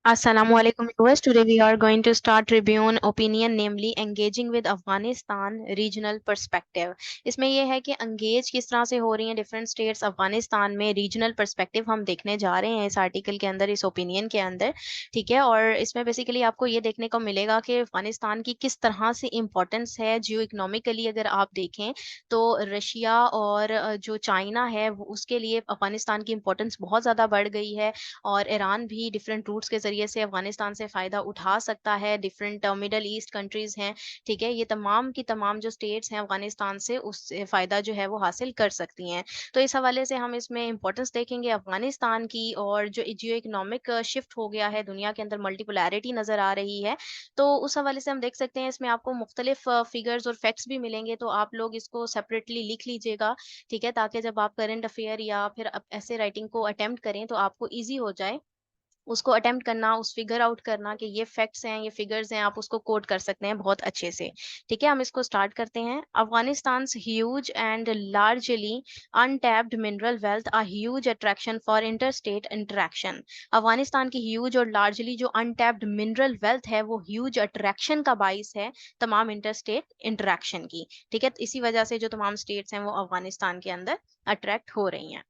Assalamualaikum viewers. Today we are going to start review on opinion, namely engaging with Afghanistan regional perspective. इसमें यह है कि engage किस तरह से हो रही हैं different states अफगानिस्तान में regional perspective हम देखने जा रहे हैं इस आर्टिकल के अंदर, इस opinion के अंदर, ठीक है। और इसमें बेसिकली आपको ये देखने को मिलेगा कि अफगानिस्तान की किस तरह से इम्पोर्टेंस है जियो इकोनॉमिकली। अगर आप देखें तो रशिया और जो चाइना है उसके लिए अफगानिस्तान की इम्पोर्टेंस बहुत ज़्यादा बढ़ गई है। और ईरान भी डिफरेंट रूट्स के ज़रिए से अफ़गानिस्तान से फ़ायदा उठा सकता है। डिफरेंट मिडल ईस्ट कंट्रीज़ हैं, ठीक है? ये तमाम की तमाम जो स्टेट्स हैं अफ़गानिस्तान से उससे फ़ायदा जो है वो हासिल कर सकती हैं। तो इस हवाले से हम इसमें इम्पोर्टेंस देखेंगे अफ़गानिस्तान की, और जो जियो इकोनॉमिक शिफ्ट हो गया है दुनिया के अंदर, मल्टीपोलैरिटी नज़र आ रही है। तो उस हवाले से हम देख सकते हैं इसमें आपको मुख्तलिफ फिगर्स और फैक्ट्स भी मिलेंगे, तो आप लोग इसको सेपरेटली लिख लीजिएगा, ठीक है? ताकि जब आप करंट अफेयर या फिर ऐसे राइटिंग को अटेम्प्ट करें तो आपको ईज़ी हो जाए उसको अटेम्प्ट करना, उस फिगर आउट करना कि ये फैक्ट्स हैं, ये फिगर्स हैं, आप उसको कोट कर सकते हैं बहुत अच्छे से। ठीक है, हम इसको स्टार्ट करते हैं। Afghanistan's huge and largely untapped mineral wealth a huge attraction for interstate interaction. Afghanistan की ह्यूज और लार्जली जो अनटैप्ड मिनरल वेल्थ है वो ह्यूज अट्रैक्शन का बाइस है तमाम इंटरस्टेट इंटरैक्शन की। ठीक है, तो इसी वजह से जो तमाम स्टेट्स हैं वो अफ़गानिस्तान के अंदर अट्रैक्ट हो रही हैं।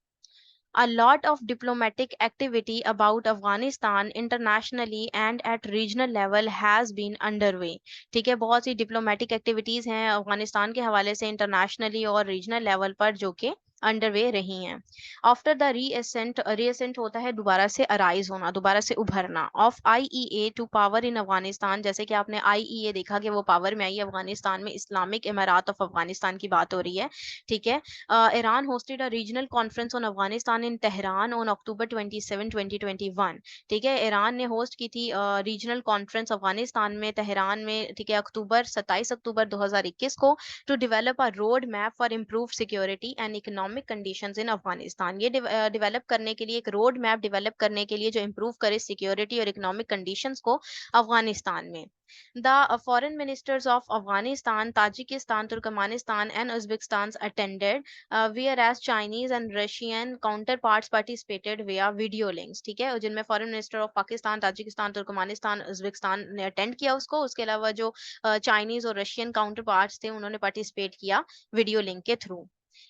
A lot of diplomatic activity about Afghanistan internationally and at regional level has been underway। ठीक है, बहुत सी डिप्लोमेटिक एक्टिविटीज हैं अफगानिस्तान के हवाले से इंटरनेशनली और रीजनल लेवल पर जो कि अंडरवे रही हैं। आफ्टर द रीअसेंट, रीअसेंट होता है दोबारा से अराइज होना, दोबारा से उभरना, of IEA to power in Afghanistan. जैसे कि आपने आईईए देखा कि वो पावर में आई है अफगानिस्तान में, इस्लामिक इमारात ऑफ अफगानिस्तान की बात हो रही है, ठीक है। Iran hosted a regional conference on Afghanistan in Tehran on October 27, 2021। ठीक है, ईरान ने होस्ट की थी रीजनल कॉन्फ्रेंस अफगानिस्तान में तेहरान में, ठीक है, अक्टूबर 27 अक्टूबर 2021 को, to develop a road map for improve security and economic conditions in Afghanistan. ये डेवलप करने के लिए, एक रोड मैप डेवलप करने के लिए जो इम्प्रूव करे सिक्योरिटी और इकोनॉमिक कंडीशंस को अफगानिस्तान में। The foreign ministers of Afghanistan, Tajikistan, Turkmenistan, and Uzbekistan attended, whereas Chinese and Russian counterparts participated via video links। ठीक है, और जिनमें foreign minister of Pakistan, Tajikistan, Turkmenistan, Uzbekistan ने अटेंड किया उसको। उसके अलावा जो चाइनीज और रशियन काउंटर पार्ट्स थे उन्होंने पार्टिसिपेट किया वीडियो लिंक के through.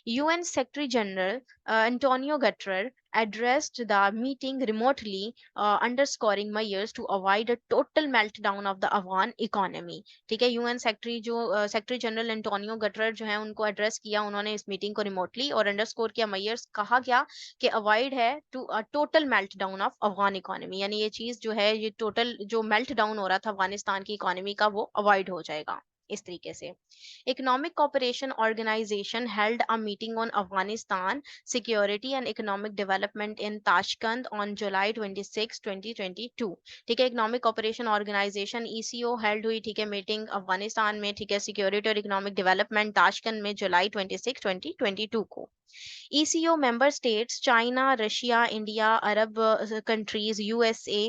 UN Secretary General Antonio Guterres addressed the meeting remotely, underscoring measures to avoid a total meltdown of the Afghan economy। ठीक है, यूएन सेक्रेटरी जो सेक्रेटरी जनरल एंटोनियो गटरर जो है उनको एड्रेस किया उन्होंने इस मीटिंग को रिमोटली, और अंडरस्कोर किया मेयर्स, कहा गया कि अवॉइड है to total meltdown of Afghan economy, यानी ये चीज जो है, ये टोटल जो मेल्ट डाउन हो रहा था अफगानिस्तान की इकोनॉमी का वो अवॉइड हो जाएगा इस तरीके से। Economic Cooperation Organization held a meeting on Afghanistan security and economic development in Tashkent on July 26, 2022। ठीक है, economic cooperation organisation ECO held हुई, ठीक है, मीटिंग अफगानिस्तान में, ठीक है, सिक्योरिटी और इकोनॉमिक डेवलपमेंट ताशकंद में जुलाई 26, 2022 को। ECO member states China, Russia, India, Arab countries, USA,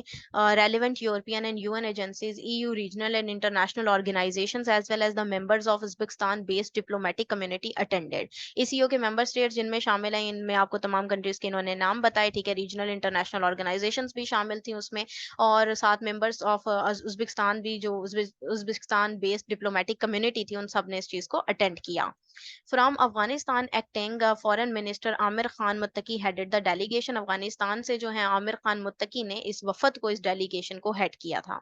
relevant European and UN agencies, EU regional and international organizations, as well as the members of Uzbekistan-based diplomatic community attended। ECO के member states जिनमें शामिल हैं, इनमें आपको तमाम countries के इन्होंने नाम बताए, ठीक है, regional international organizations भी शामिल थी उसमें, और साथ members of उज्बेकिस्तान भी, जो उज्बेकिस्तान बेस्ड डिप्लोमेटिक कम्युनिटी थी, उन सब ने इस चीज को अटेंड किया। From Afghanistan, acting Foreign Minister Amir Khan Muttaqi headed the delegation। Afghanistan से जो है आमिर खान मुत्तकी ने इस वफद को, इस डेलीगेशन को हेड किया था।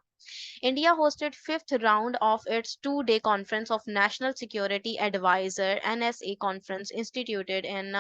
India hosted fifth round of its two-day conference of National Security Advisor (NSA) conference instituted in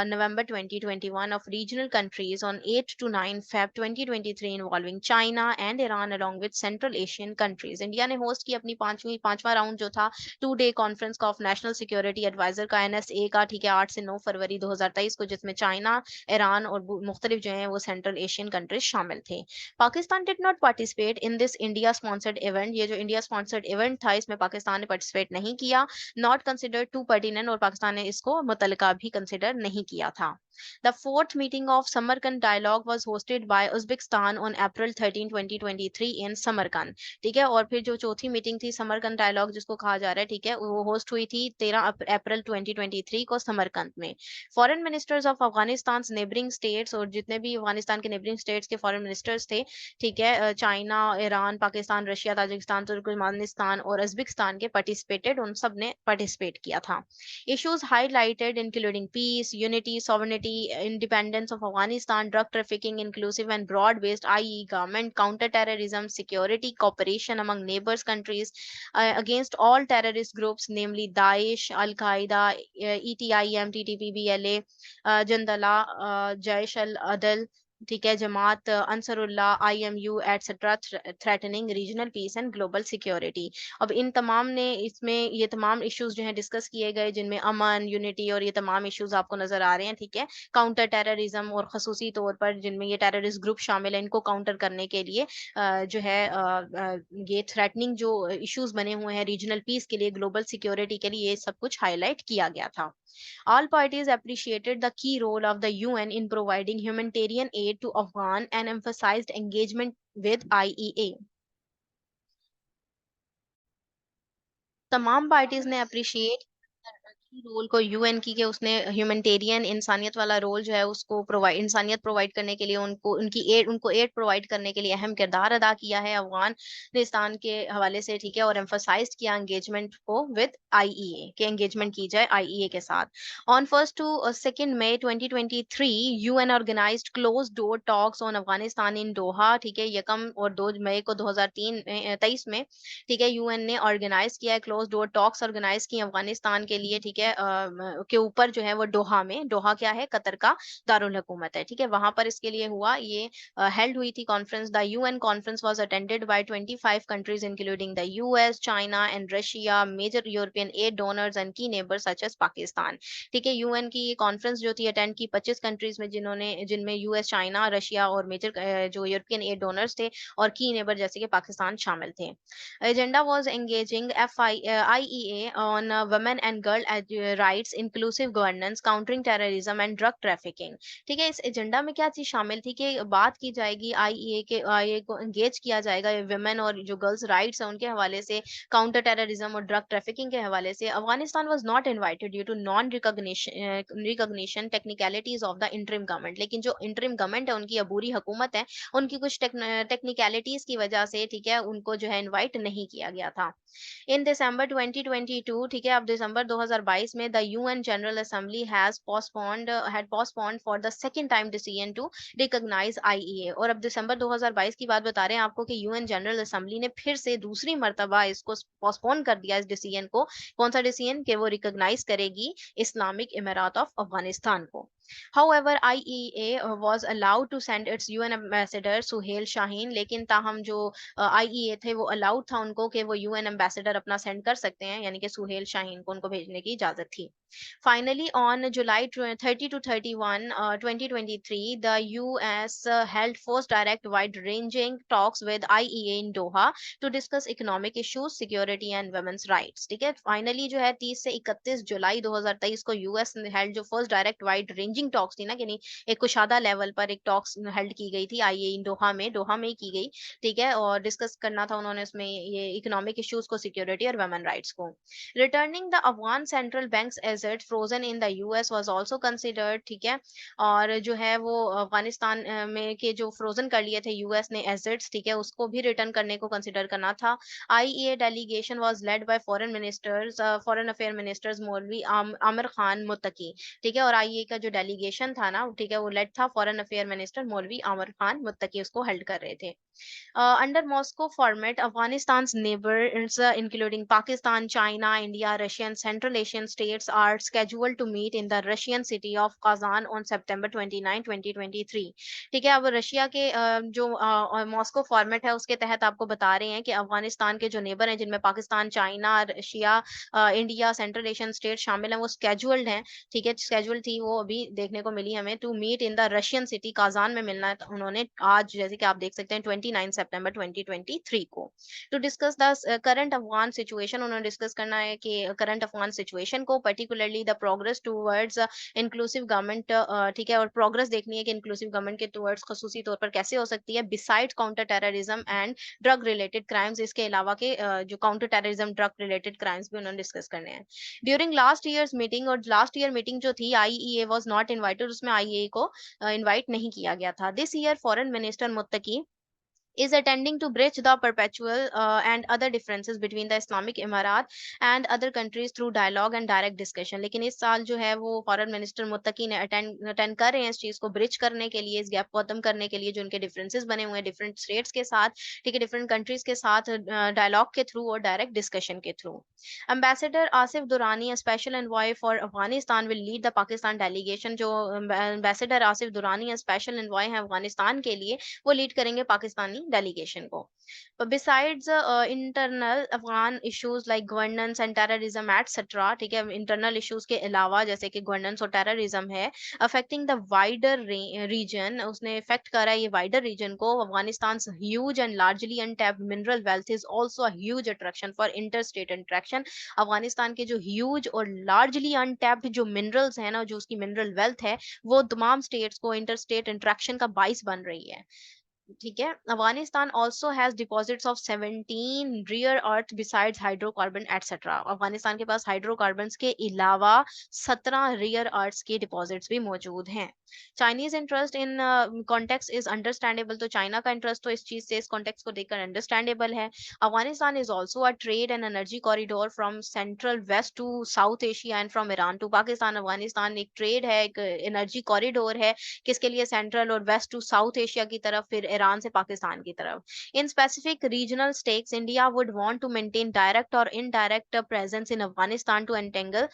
November 2021 of regional countries on 8 to 9 Feb 2023 involving China and Iran along with Central Asian countries। India ने host की अपनी पांचवा round जो था to day conference का of national security adviser का, NSA का, ठीक है, 8 से 9 फरवरी 2023 को, जिसमें चाइना, ईरान और मुख्तलिफ जो है वो सेंट्रल एशियन कंट्रीज शामिल थे। Pakistan did not participate in this India sponsored event. ये जो इंडिया स्पॉन्सर्ड इवेंट था इसमें पाकिस्तान ने पार्टिसिपेट नहीं किया। नॉट कंसिडर्ड टू पर्टिनेंट, और पाकिस्तान ने इसको मुतलका भी कंसिडर नहीं किया था। The fourth meeting of Samarkand Dialogue was hosted by Uzbekistan on April 13, 2023 in Samarkand. ठीक है, और फिर जो चौथी मीटिंग थी समरकंद डायलॉग जिसको कहा जा रहा है, ठीक है, वो होस्ट हुई थी 13 अप्रैल 2023 को समरकंद में। Foreign ministers of Afghanistan neighbouring states, और जितने भी अफगानिस्तान के नेबरिंग स्टेट्स के फॉरेन मिनिस्टर्स थे, ठीक है, China, Iran, Pakistan, Russia, Tajikistan, Turkmenistan और उज्बेकिस्तान के पार्टिसिपेटेड, उन सब ने पार्टिसिपेट किया था। Issues highlighted including peace, unity, sovereignty, independence of Afghanistan, drug trafficking, inclusive and broad-based, i.e., government, counter-terrorism, security, cooperation among neighbors countries against all terrorist groups, namely Daesh, Al Qaeda, ETIM, TTP, Jandala, Jaish al-Adl, ठीक है, जमात अंसरुल्लाह, IMU etcetera, threatening regional piece and global security. अब इन तमाम ने इसमें ये तमाम issues जो हैं डिस्कस किए गए, जिनमें अमन, यूनिटी और ये तमाम इश्यूज आपको नजर आ रहे हैं, ठीक है। काउंटर टेररिज्म और खसूसी तौर पर जिनमें ये टेररिस्ट ग्रुप शामिल है, इनको काउंटर करने के लिए जो है ये थ्रेटनिंग जो इश्यूज बने हुए हैं रीजनल पीस के लिए, ग्लोबल सिक्योरिटी के लिए, ये सब कुछ हाईलाइट किया गया था। All parties appreciated the key role of the UN in providing humanitarian aid to Afghan and emphasized engagement with IEA. तमाम पार्टीज ने अप्रिशिएट की रोल को यूएन की, कि उसने ह्यूमैनिटेरियन इंसानियत वाला रोल जो है उसको प्रोवाइड, इंसानियत प्रोवाइड करने के लिए, उनको एड प्रोवाइड करने के लिए अहम किरदार अदा किया है अफगानिस्तान के हवाले से, ठीक है, और एम्फोसाइज किया एंगेजमेंट को विद आईईए, के एंगेजमेंट की जाए आईईए के साथ। On 1 to 2 May 2023 UN organised close door talks on Afghanistan in Doha, ठीक है, यकम और 2 मई को 2023 में, ठीक है, यूएन ने ऑर्गेनाइज किया है, क्लोज डोर टॉक्स ऑर्गेनाइज की अफगानिस्तान के लिए, ठीक है, के ऊपर जो है वो दोहा में, दोहा क्या है, कतर का दारुल हुकूमत है, ठीक है, वहां पर इसके लिए हुआ, ये हेल्ड हुई थी conference. The UN conference was attended by 25 countries including the US, China and Russia, major European aid donors and key neighbours such as Pakistan. ठीक है, यूएन की ये कॉन्फ्रेंस जो थी अटेंड की 25 कंट्रीज में, जिनमें यूएस, चाइना, रशिया और मेजर जो यूरोपियन एड डोनर्स थे और की नेबर जैसे कि पाकिस्तान शामिल थे। Agenda was engaging IEA on women and girl rights, inclusive governance, countering terrorism and drug trafficking। ठीक है, इस एजेंडा में क्या चीज शामिल थी कि बात की जाएगी आईईए को एंगेज किया जाएगा वुमेन और जो गर्ल्स राइट्स है उनके हवाले से, काउंटर टेररिज्म और ड्रग ट्रैफिकिंग के हवाले से। Afghanistan was not invited due to non recognition technicalities of the interim government, लेकिन जो इंटरिम गवर्नमेंट है, उनकी अबूरी हुकूमत है, उनकी कुछ टेक्निकलिटीज की वजह से, ठीक है, उनको जो है इनवाइट नहीं किया गया था। इन दिसंबर 2022, ठीक है, अब दिसंबर 2022 में the UN general assembly had postponed for the second time decision to recognize IEA। और अब दिसंबर 2022 की बात बता रहे हैं आपको कि यूएन जनरल असेंबली ने फिर से दूसरी मर्तबा इसको पोस्टपोन कर दिया, इस डिसीजन को। कौन सा डिसीजन? कि वो रिकॉग्नाइज करेगी इस्लामिक इमारात ऑफ अफगानिस्तान को। However, IEA was allowed to send its UN ambassador Suhail Shaheen, लेकिन ताहम जो IEA थे वो अलाउड था उनको कि वो यूएन एम्बेसडर अपना सेंड कर सकते हैं, यानी कि सुहेल शाहीन को उनको भेजने की इजाजत थी। Finally, on July 30 to 31, 2023, the US held first direct wide-ranging talks with IEA in Doha to discuss economic issues, security and women's rights। ठीक है, फाइनली जो है 30 से 31 जुलाई 2023 को यूएस ने हेल्ड जो first direct wide ranging talks थी ना, यानी एक कुशादा लेवल पर एक टॉक्स हेल्ड की गई थी आईएए इन दोहा में ही की गई, ठीक है, और डिस्कस करना था उन्होंने उसमें ये इकोनॉमिक इश्यूज को, सिक्योरिटी और वुमेन राइट्स को। Returning the Afghan central banks asset frozen in the US was also considered, ठीक है, और जो है वो अफगानिस्तान में के जो फ्रोजन कर लिए थे यूएस ने एसेट्स, ठीक है, उसको भी रिटर्न करने को कंसीडर करना था। IEA delegation was led by foreign affair ministers मौलवी आमिर खान मुत्तकी, ठीक है, और आईईए का जो डेलीगेशन था ना, ठीक है, वो लेड था फॉरेन अफेयर मिनिस्टर मौलवी आमिर खान मुत्तकी, उसको हेल्ड कर रहे थे। Under Moscow format, Afghanistan's neighbors, including Pakistan, China, India, Russia, and Central Asian states, are scheduled to meet in the Russian city of Kazan on September 29, 2023। ठीक है, अब Russia के जो मॉस्को फॉर्मेट है उसके तहत आपको बता रहे हैं कि अफगानिस्तान के जो नेबर हैं, जिनमें Pakistan, China, Russia, India, central Asian state शामिल हैं, वो स्केड्यूल्ड हैं, ठीक है, स्केड्यूल थी वो अभी देखने को मिली हमें, to meet in the Russian city Kazan में मिलना है उन्होंने आज, जैसे कि आप देख सकते हैं 29 सितंबर 2023 को, to discuss the current Afghan situation. उन्होंने डिस्कस करना है कि करंट अफगान सिचुएशन को, particular particularly the progress towards inclusive government, ठीक है, और प्रोग्रेस देखनी है कि इंक्लूसिव गवर्नमेंट के टूवर्ड्स खसूसी तौर पर कैसे हो सकती है beside counter terrorism and drug related crimes. इसके अलावा के जो counter terrorism drug related crimes भी उन्होंने डिस्कस करने हैं ड्यूरिंग लास्ट ईयर्स मीटिंग। और लास्ट ईयर मीटिंग जो थी आईईए वाज नॉट इनवाइटेड, उसमें आईईए को इनवाइट नहीं किया गया था। This year foreign minister Muttaqi is attending to bridge the perpetual and other differences between the Islamic Emirat and other countries through dialogue and direct discussion। लेकिन इस साल जो है वो फॉरेन मिनिस्टर मुत्तकी ने अटेंड कर रहे हैं इस चीज को ब्रिज करने के लिए, इस गैप को खत्म करने के लिए जो उनके डिफरेंसेस बने हुए हैं डिफरेंट स्टेट्स के साथ, ठीक है, डिफरेंट कंट्रीज के साथ डायलॉग के थ्रू और डायरेक्ट डिस्कशन के through. Ambassador Asif Durrani a special envoy for Afghanistan will lead the Pakistan delegation। जो ambassador Asif Durrani special envoy है अफगानिस्तान के लिए, वो लीड करेंगे पाकिस्तानी डेलीगेशन को। But besides internal Afghan issues like governance and terrorism etcetera, ठीक है, इंटरनल इश्यूज के अलावा जैसे कि गवर्नेंस और टेररिज्म है अफेक्टिंग द वाइडर रीजन, उसने इफेक्ट करा है ये वाइडर रीजन को। Afghanistan huge and largely untapped mineral wealth is also a huge attraction for inter state interaction. Afghanistan के जो ह्यूज और लार्जली अनटैप्ड जो मिनरल्स है ना, जो उसकी मिनरल वेल्थ है, वो तमाम स्टेट्स को इंटर स्टेट इंटरेक्शन का बाइस बन रही है। ठीक है, Afghanistan also has deposits of 17 rear earth besides hydrocarbon etcetera. Afghanistan के पास हाइड्रोकार्बन के अलावा 17 रियर अर्थ के डिपॉजिट्स भी मौजूद हैं। Chinese interest in context is understandable. तो चाइना का इंटरेस्ट तो इस चीज से, इस कॉन्टेक्स्ट को देखकर अंडरस्टैंडेबल है। Afghanistan is also a trade and energy corridor from central west to south Asia and from Iran to Pakistan. Afghanistan एक ट्रेड है, एक एनर्जी कॉरिडोर है, किसके लिए? सेंट्रल और वेस्ट टू साउथ एशिया की तरफ, फिर ईरान से पाकिस्तान की तरफ। In specific regional stakes India would want to maintain direct और indirect presence in Afghanistan to entangle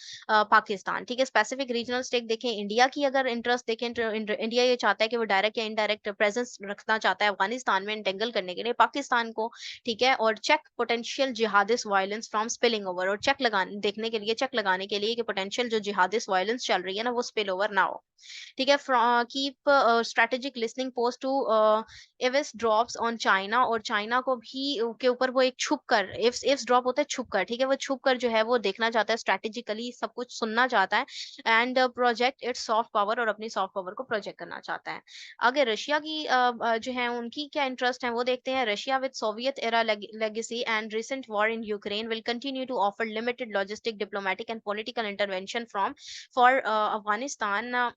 Pakistan. ठीक है, स्पेसिफिक रीजनल स्टेक देखें, इंडिया की अगर इंटरेस्ट देखें तो इंडिया ये चाहता है कि वो डायरेक्ट या इनडायरेक्ट प्रेजेंस रखना चाहता है अफगानिस्तान में एंटेंगल करने के लिए पाकिस्तान को। ठीक है, और check potential jihadist violence from spilling over, और चेक लगाने देखने के लिए, चेक लगाने के लिए कि पोटेंशियल जो जिहादिस्ट वायलेंस चल रही है ना वो स्पिल ओवर ना हो। ठीक है, keep strategic listening post to eaves drops on China, और चाइना को भी के ऊपर वो एक छुप कर, इव्स ड्रॉप होता है छुप कर, ठीक है, वो छुप कर जो है वो देखना चाहता है, स्ट्रेटेजिकली सब कुछ सुनना चाहता है and project it's soft power, और अपनी सॉफ्ट पावर को प्रोजेक्ट करना चाहता है। अगर रशिया की जो है उनकी क्या इंटरेस्ट है वो देखते हैं। Russia with Soviet era legacy and recent war in Ukraine will continue to offer limited logistic diplomatic and political intervention from for Afghanistan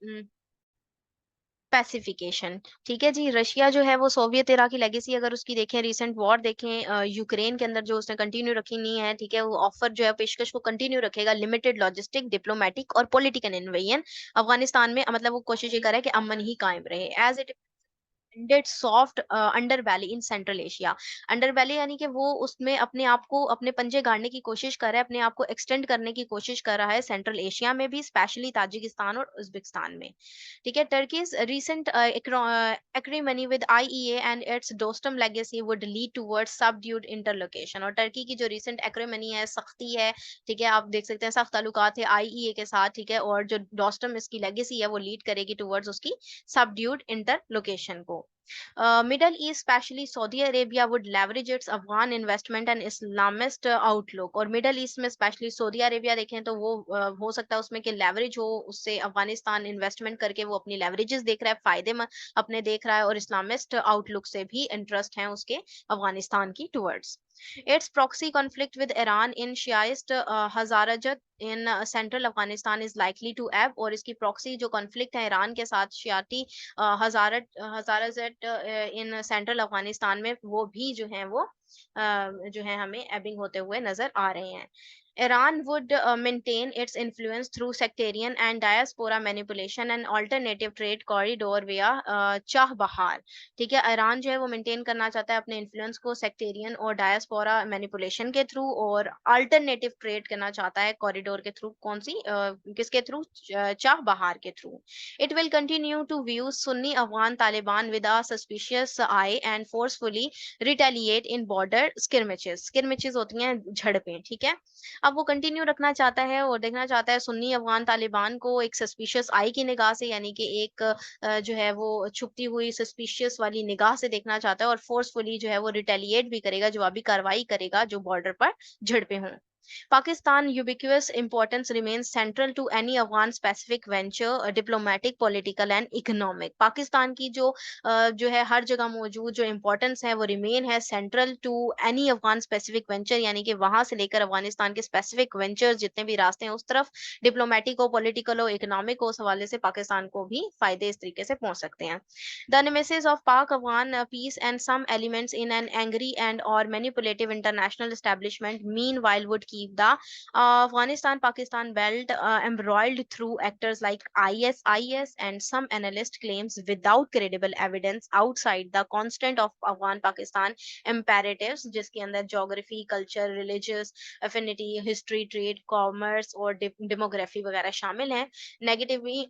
pacification. ठीक है जी, रशिया जो है वो सोवियत एरा की लेगेसी अगर उसकी देखें, रिसेंट वॉर देखें यूक्रेन के अंदर जो उसने कंटिन्यू रखी नहीं है, ठीक है, वो ऑफर जो है पेशकश को कंटिन्यू रखेगा, लिमिटेड लॉजिस्टिक डिप्लोमेटिक और पॉलिटिकल इन्वेजन अफगानिस्तान में, मतलब वो कोशिश ये करे कि अमन ही कायम रहे as it that soft under valley in central Asia. Under valley यानी कि वो उसमें अपने आप को, अपने पंजे गाड़ने की कोशिश कर रहा है, अपने आप को एक्सटेंड करने की कोशिश कर रहा है सेंट्रल एशिया में भी, स्पेशली ताजिकिस्तान और उज्बेकिस्तान में। ठीक है, Turkey's recent agreement with IEA and its Dostum legacy would lead towards subdued interlocution. और टर्की की जो रिसेंट एग्रीमेनी है, सख्ती है, ठीक है, आप देख सकते हैं सख्त ताल्लुकात है आईईए के साथ, ठीक है, और जो डोस्टम इसकी लेगेसी है वो लीड करेगी टुवर्ड्स उसकी सबड्यूड इंटरलोकेशन को। Middle East, especially Saudi Arabia, would leverage its Afghan investment and Islamist outlook। और मिडल ईस्ट में स्पेशली सऊदी अरेबिया देखें तो वो हो सकता है उसमें कि लेवरेज हो, उससे अफगानिस्तान इन्वेस्टमेंट करके वो अपनी लेवरेजेस देख रहा है, फायदे अपने देख रहा है, और इस्लामिस्ट आउटलुक से भी इंटरेस्ट है उसके अफगानिस्तान की towards. Its proxy conflict with Iran in Shiite Hazarajat in central Afghanistan is likely to ebb। और इसकी proxy जो conflict है ईरान के साथ शियाती हजारत इन सेंट्रल अफगानिस्तान में, वो भी जो है वो जो है हमें एबिंग होते हुए नजर आ रहे हैं। Iran would maintain its influence through sectarian and diaspora manipulation and alternative trade corridor via चाह बहार। ठीक है, ईरान जो है वो मेंटेन करना चाहता है अपने इन्फ्लुएंस को सेक्टेरियन और डायस्पोरा मैनिपुलेशन के थ्रू, और अल्टरनेटिव ट्रेड करना चाहता है कॉरिडोर के थ्रू, कौन सी किसके थ्रू? चाह बहार के through. It will continue to view Sunni Afghan Taliban with a suspicious eye and forcefully retaliate in border skirmishes. Skirmishes होती हैं झड़पें, ठीक है, अब वो कंटिन्यू रखना चाहता है और देखना चाहता है सुन्नी अफगान तालिबान को एक सस्पिशियस आई की निगाह से, यानी कि एक जो है वो छुपती हुई सस्पिशियस वाली निगाह से देखना चाहता है, और फोर्सफुली जो है वो रिटेलिएट भी करेगा, जवाबी कार्रवाई करेगा जो बॉर्डर पर झड़पें हों। Pakistan ubiquitous importance remains central to any Afghan specific venture, diplomatic, political and economic. Pakistan की जो है हर जगह मौजूद जो इम्पोर्टेंस है वो रिमेन है central to any Afghan specific venture, यानी कि वहां से लेकर अफगानिस्तान के स्पेसिफिक वेंचर्स जितने भी रास्ते हैं उस तरफ, डिप्लोमेटिक हो, पॉलिटिकल हो, इकोनॉमिक हो, उस हवाले से पाकिस्तान को भी फायदे इस तरीके से पहुंच सकते हैं. The nemesis of Pak-Afghan peace and some elements in an angry and or manipulative international establishment meanwhile would keep the Afghanistan-Pakistan belt embroiled through actors like ISIS and some analyst claims without credible evidence outside the constant of Afghan-Pakistan imperatives, जिसके अंदर geography, culture, religious affinity, history, trade, commerce और demography वगैरह शामिल हैं. Negatively,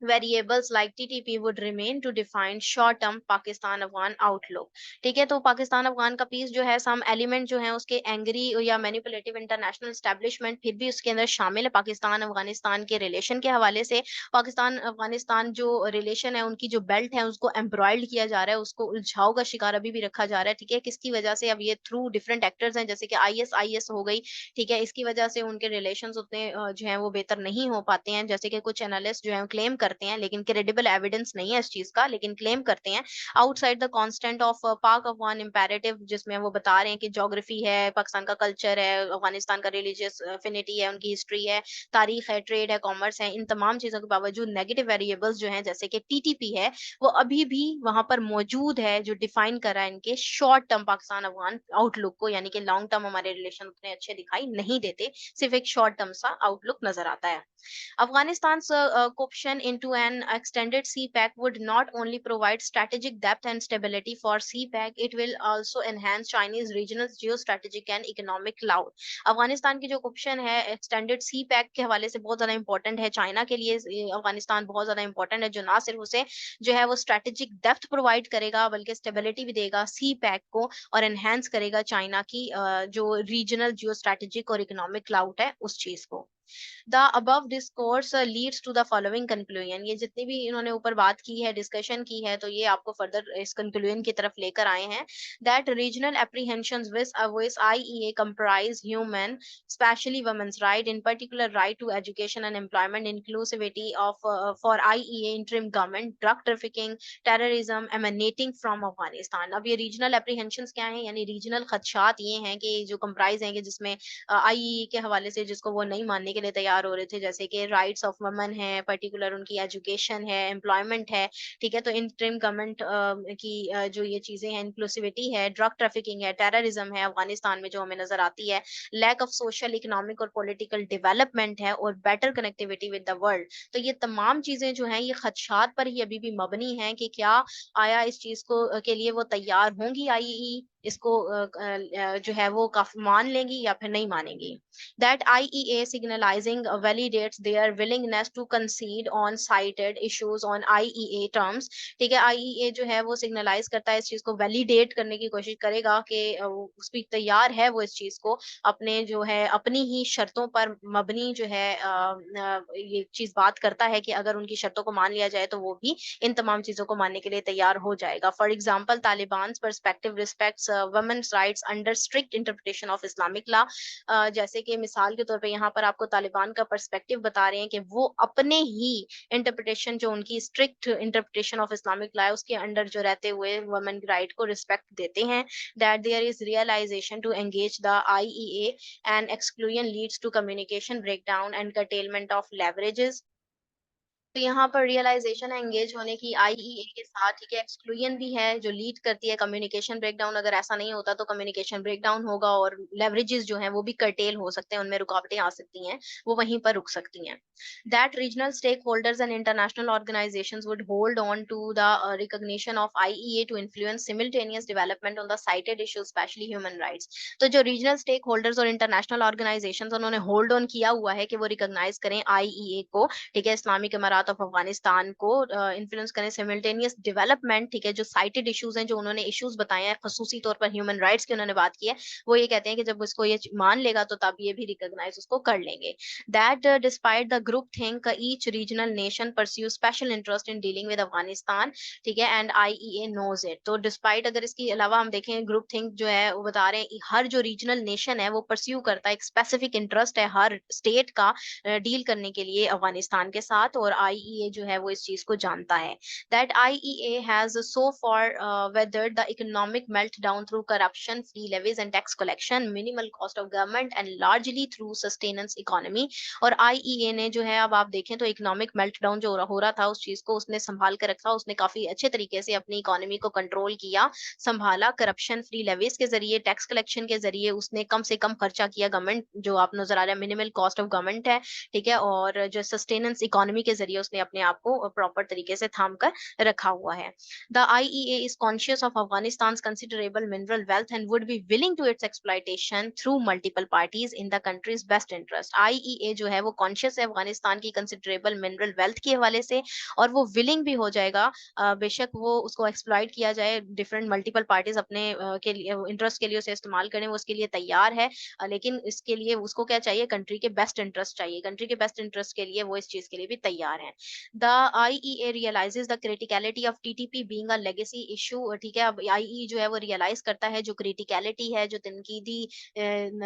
variables like TTP would remain to define short term Pakistan Afghan outlook. ठीक है, तो पाकिस्तान अफगान का पीस जो है सम एलिमेंट जो है उसके एंग्री या मैनिपुलेटिव इंटरनेशनल एस्टेब्लिशमेंट फिर भी उसके अंदर शामिल है पाकिस्तान अफगानिस्तान के रिलेशन के हवाले से. पाकिस्तान अफगानिस्तान जो रिलेशन है उनकी जो बेल्ट है उसको एम्ब्रॉयड किया जा रहा है, उसको उलझाव का शिकार अभी भी रखा जा रहा है. ठीक है, किसकी वजह से? अब ये थ्रू डिफरेंट एक्टर्स हैं, जैसे कि आईएसआईएस हो गई. ठीक है, इसकी वजह से उनके रिलेशंस उतने जो है वो बेहतर नहीं हो पाते हैं, जैसे कि कुछ एनालिस्ट जो है क्लेम करते हैं, लेकिन क्रेडिबल एविडेंस नहीं है इस चीज का, लेकिन क्लेम करते हैं आउटसाइड द कांस्टेंट ऑफ पाक अफगान इंपेरेटिव, जिसमें वो बता रहे हैं कि ज्योग्राफी है, पाकिस्तान का कल्चर है, अफगानिस्तान का रिलीजियस एफिनिटी है, उनकी हिस्ट्री है, तारीख है, ट्रेड है, कॉमर्स है, इन तमाम चीजों के बावजूद नेगेटिव वेरिएबल्स जो हैं जैसे कि टीटीपी है वो अभी भी वहां पर मौजूद है, जो डिफाइन कर रहा है इनके short term Pakistan Afghan outlook को, यानी कि लॉन्ग टर्म हमारे रिलेशन उतने अच्छे दिखाई नहीं देते, सिर्फ एक शॉर्ट टर्म सा आउटलुक नजर आता है. Afghanistan's cooptation into an extended CPAC would not only provide strategic depth and stability for CPAC, it will also enhance Chinese regional geostrategic and economic clout. Afghanistan की जो ऑप्शन है एक्सटेंडेड सी pack के हवाले से बहुत ज्यादा इंपॉर्टेंट है चाइना के लिए. अफगानिस्तान बहुत ज्यादा इंपॉर्टेंट है, जो ना सिर्फ उसे जो है वो स्ट्रेटेजिक डेप्थ प्रोवाइड करेगा बल्कि स्टेबिलिटी भी देगा सी पैक को, और एनहेंस करेगा चाइना की जो रीजनल जियो स्ट्रेटेजिक और इकोनॉमिक क्लाउट है उस चीज को. The above discourse leads to the following conclusion. ये जितनी भी इन्होंने ऊपर बात की है, डिस्कशन की है, तो ये आपको फर्दर इस कंक्लूजन की तरफ लेकर आए हैं. That regional apprehensions with IEA comprise human specially women's right, in particular right to education and employment, inclusivity of for IEA interim government, drug trafficking, terrorism emanating from Afghanistan. अब ये रीजनल एप्रीहेंशंस क्या हैं, यानी रीजनल खदशात ये हैं कि जो comprise हैं कि जिसमें आईईई के हवाले से जिसको वो नहीं मानने के लिए तैयार हो रहे थे, जैसे कि राइट्स ऑफ वुमेन है, पर्टिकुलर उनकी एजुकेशन है, एम्प्लॉयमेंट है. ठीक है, तो इंटरिम गवर्नमेंट की जो ये चीजें हैं, इंक्लूसिविटी है, ड्रग ट्रैफिकिंग है, टेररिज्म है अफगानिस्तान में जो हमें नजर आती है, लैक ऑफ सोशल इकोनॉमिक और पॉलिटिकल डेवलपमेंट है, और better connectivity with the world. तो ये तमाम चीजें जो हैं ये खदशात पर ही अभी भी मबनी हैं कि क्या आया इस चीज को के लिए वो तैयार होंगी, आईईई इसको जो है वो काफी मान लेंगी या फिर नहीं मानेंगी. That IEA signalizing validates their willingness to concede on cited issues on IEA terms. ठीक है, IEA जो है वो सिग्नलाइज करता है इस चीज को, वैलिडेट करने की कोशिश करेगा कि उस पर तैयार है वो इस चीज को अपने जो है अपनी ही शर्तों पर मबनी जो है ये चीज बात करता है कि अगर उनकी शर्तों को मान लिया जाए तो वो भी इन तमाम चीजों को मानने के लिए तैयार हो जाएगा. For example, Taliban perspective respects women's rights under strict interpretation of Islamic law. जैसे कि मिसाल के तौर पे यहाँ पर आपको तालिबान का पर्सपेक्टिव बता रहे हैं कि वो अपने ही इंटरप्रिटेशन, जो उनकी strict interpretation of Islamic law है उसके अंडर जो रहते हुए वुमेन राइट को रिस्पेक्ट देते हैं. That there is realisation to engage the IEA and exclusion leads to communication breakdown and curtailment of leverages. तो यहाँ पर रियलाइजेशन है एंगेज होने की आईईए के साथ. ठीक है, एक्सक्लूजन भी है जो लीड करती है कम्युनिकेशन ब्रेकडाउन. अगर ऐसा नहीं होता तो कम्युनिकेशन ब्रेकडाउन होगा और लेवरेजेस जो हैं वो भी कर्टेल हो सकते हैं, उनमें रुकावटें आ सकती हैं, वो वहीं पर रुक सकती हैं. That regional stake holders and international organisations would hold on to the recognition of IEA to influence simultaneous development on the cited issues specially human rights. तो जो रीजनल स्टेक होल्डर्स और इंटरनेशनल ऑर्गेनाइजेशंस उन्होंने hold on किया हुआ है कि वो recognise करें आईईए को. ठीक है, इस्लामिक इमारात हालात ऑफ अफगानिस्तान को इन्फ्लुएंस करें, सिमल्टेनियस डेवलपमेंट, ठीक है, जो साइटेड इश्यूज हैं, जो उन्होंने इश्यूज बताए हैं, खसूसी तौर पर ह्यूमन राइट्स की उन्होंने बात की है, वो ये कहते हैं कि जब इसको ये मान लेगा तो तब ये भी रिकॉग्नाइज उसको कर लेंगे। That despite the group think each regional nation pursue special interest in dealing with Afghanistan, ठीक है, एंड आईईए नोज इट। तो डिस्पाइट, अगर इसके अलावा हम देखें, ग्रुप थिंक जो है वो बता रहे हैं हर जो रीजनल नेशन है वो परस्यू करता है, एक स्पेसिफिक इंटरेस्ट है हर स्टेट का डील करने के लिए अफगानिस्तान के साथ, और आईईए जो है वो इस चीज को जानता है। That IEA has so for weathered the economic meltdown through corruption, free levies and tax collection, minimal cost of government and largely through sustenance economy। और आईईए ने जो है, अब आप देखें तो इकोनॉमिक मेल्टडाउन जो हो रहा था उस चीज को उसने संभाल के रखा, उसने काफी अच्छे तरीके से अपनी इकोनॉमी को कंट्रोल किया, संभाला, करप्शन फ्री लेवीज के जरिए, टैक्स कलेक्शन के जरिए उसने कम से कम खर्चा किया, गवर्नमेंट जो आप नजर आ रहा है मिनिमल कॉस्ट ऑफ गवर्नमेंट है, ठीक है, और जो सस्टेनेंस इकोनॉमी के जरिए उसने अपने आप को प्रॉपर तरीके से थाम कर रखा हुआ है। The IEA is conscious of Afghanistan's considerable mineral wealth and would be willing to its exploitation through multiple parties in the country's best interest। IEA जो है वो conscious है अफगानिस्तान की considerable mineral wealth के हवाले से, और वो willing भी हो जाएगा, बेशक वो उसको एक्सप्लॉइट किया जाए, डिफरेंट मल्टीपल पार्टीज अपने के लिए इंटरेस्ट के लिए उसे इस्तेमाल करें, वो उसके लिए तैयार है, लेकिन इसके लिए उसको क्या चाहिए, कंट्री के बेस्ट इंटरेस्ट चाहिए, कंट्री के बेस्ट इंटरेस्ट के लिए वो इस चीज के लिए भी तैयार है। The IEA realises the criticality of TTP being a legacy issue, ठीक है, अब आईई जो है वो रियलाइज करता है जो क्रिटिकलिटी है, जो तनकीदी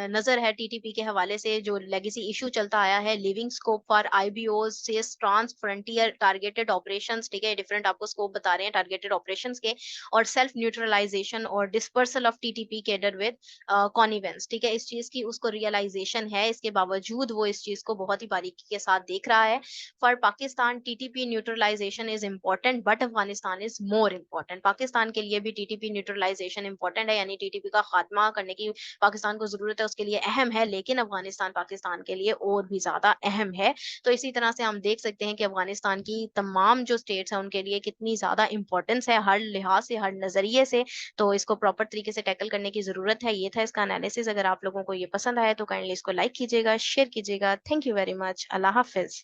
नजर है टीटीपी के हवाले से, जो लेगेसी इशू चलता आया है, लिविंग स्कोप फॉर आईबीओज सेस ट्रांस फ्रंटियर टारगेटेड ऑपरेशंस, ठीक है, डिफरेंट आपको स्कोप बता रहे हैं टारगेटेड ऑपरेशंस के, और सेल्फ न्यूट्रलाइजेशन और dispersal of TTP cadre with connivance, ठीक है, इस चीज की उसको रियलाइजेशन है, इसके बावजूद वो इस चीज को बहुत ही बारीकी के साथ देख रहा है। For Pakistan, TTP neutralization is important, but Afghanistan is more important। Pakistan के लिए भी TTP neutralization important है, यानी TTP का खात्मा करने की पाकिस्तान को जरूरत है, उसके लिए अहम है, लेकिन अफगानिस्तान पाकिस्तान के लिए और भी ज्यादा अहम है। तो इसी तरह से हम देख सकते हैं कि अफगानिस्तान की तमाम जो स्टेट्स हैं उनके लिए कितनी ज्यादा इंपॉर्टेंस है हर लिहाज से, हर नजरिए से। तो इसको प्रॉपर तरीके से टैकल करने की जरूरत है। ये था इसका एनालिसिस। अगर आप लोगों को ये पसंद आया तो काइंडली इसको लाइक कीजिएगा, शेयर कीजिएगा। Thank you very much. Allah Hafiz.